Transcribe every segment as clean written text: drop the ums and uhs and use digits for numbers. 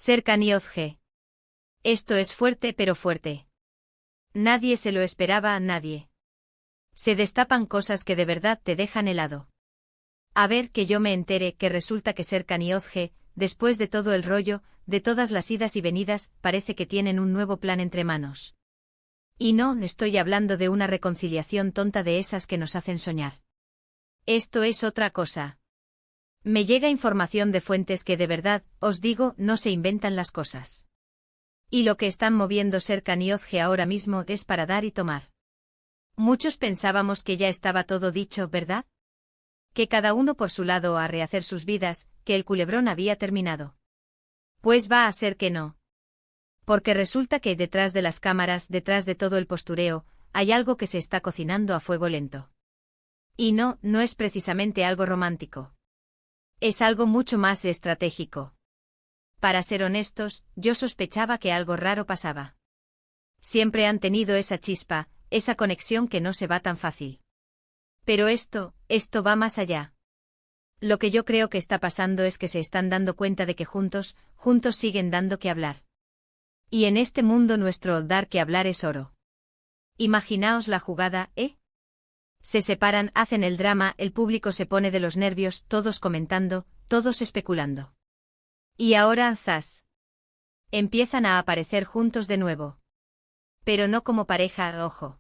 Serkan y Ozge. Esto es fuerte pero fuerte. Nadie se lo esperaba a nadie. Se destapan cosas que de verdad te dejan helado. A ver que yo me entere que resulta que Serkan y Ozge, después de todo el rollo, de todas las idas y venidas, parece que tienen un nuevo plan entre manos. Y no estoy hablando de una reconciliación tonta de esas que nos hacen soñar. Esto es otra cosa. Me llega información de fuentes que de verdad, os digo, no se inventan las cosas. Y lo que están moviendo Serkan y Ozge ahora mismo es para dar y tomar. Muchos pensábamos que ya estaba todo dicho, ¿verdad? Que cada uno por su lado a rehacer sus vidas, que el culebrón había terminado. Pues va a ser que no. Porque resulta que detrás de las cámaras, detrás de todo el postureo, hay algo que se está cocinando a fuego lento. Y no es precisamente algo romántico. Es algo mucho más estratégico. Para ser honestos, yo sospechaba que algo raro pasaba. Siempre han tenido esa chispa, esa conexión que no se va tan fácil. Pero esto va más allá. Lo que yo creo que está pasando es que se están dando cuenta de que juntos siguen dando que hablar. Y en este mundo nuestro dar que hablar es oro. Imaginaos la jugada, ¿eh? Se separan, hacen el drama, el público se pone de los nervios, todos comentando, todos especulando. Y ahora, zas. Empiezan a aparecer juntos de nuevo. Pero no como pareja, ojo.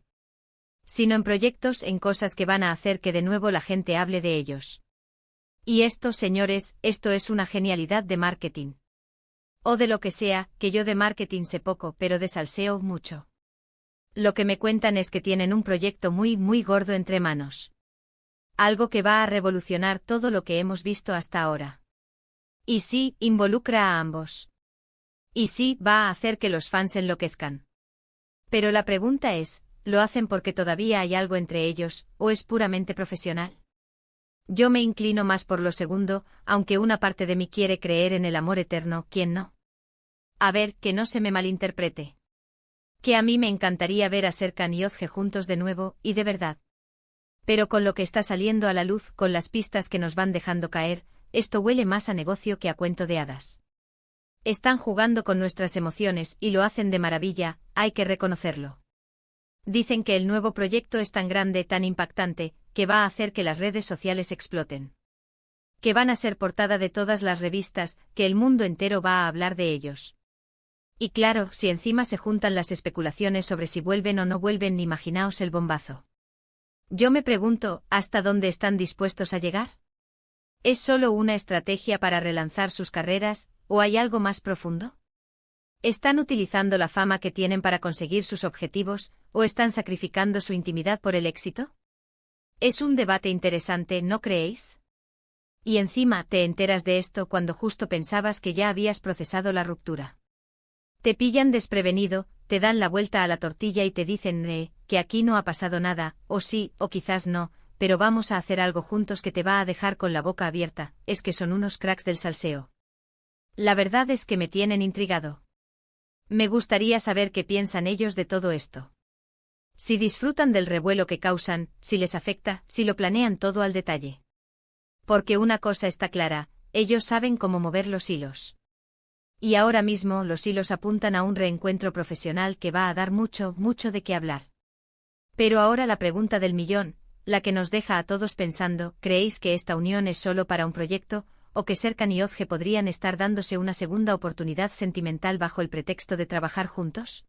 Sino en proyectos, en cosas que van a hacer que de nuevo la gente hable de ellos. Y esto, señores, esto es una genialidad de marketing. O de lo que sea, que yo de marketing sé poco, pero de salseo mucho. Lo que me cuentan es que tienen un proyecto muy gordo entre manos. Algo que va a revolucionar todo lo que hemos visto hasta ahora. Y sí, involucra a ambos. Y sí, va a hacer que los fans enloquezcan. Pero la pregunta es, ¿lo hacen porque todavía hay algo entre ellos, o es puramente profesional? Yo me inclino más por lo segundo, aunque una parte de mí quiere creer en el amor eterno, ¿quién no? A ver, que no se me malinterprete. Que a mí me encantaría ver a Serkan y Ozge juntos de nuevo, y de verdad. Pero con lo que está saliendo a la luz, con las pistas que nos van dejando caer, esto huele más a negocio que a cuento de hadas. Están jugando con nuestras emociones y lo hacen de maravilla, hay que reconocerlo. Dicen que el nuevo proyecto es tan grande, tan impactante, que va a hacer que las redes sociales exploten. Que van a ser portada de todas las revistas, que el mundo entero va a hablar de ellos. Y claro, si encima se juntan las especulaciones sobre si vuelven o no vuelven, imaginaos el bombazo. Yo me pregunto, ¿hasta dónde están dispuestos a llegar? ¿Es solo una estrategia para relanzar sus carreras, o hay algo más profundo? ¿Están utilizando la fama que tienen para conseguir sus objetivos, o están sacrificando su intimidad por el éxito? Es un debate interesante, ¿no creéis? Y encima te enteras de esto cuando justo pensabas que ya habías procesado la ruptura. Te pillan desprevenido, te dan la vuelta a la tortilla y te dicen que aquí no ha pasado nada, o sí, o quizás no, pero vamos a hacer algo juntos que te va a dejar con la boca abierta, es que son unos cracks del salseo. La verdad es que me tienen intrigado. Me gustaría saber qué piensan ellos de todo esto. Si disfrutan del revuelo que causan, si les afecta, si lo planean todo al detalle. Porque una cosa está clara, ellos saben cómo mover los hilos. Y ahora mismo los hilos apuntan a un reencuentro profesional que va a dar mucho de qué hablar. Pero ahora la pregunta del millón, la que nos deja a todos pensando, ¿creéis que esta unión es solo para un proyecto, o que Serkan y Ozge podrían estar dándose una segunda oportunidad sentimental bajo el pretexto de trabajar juntos?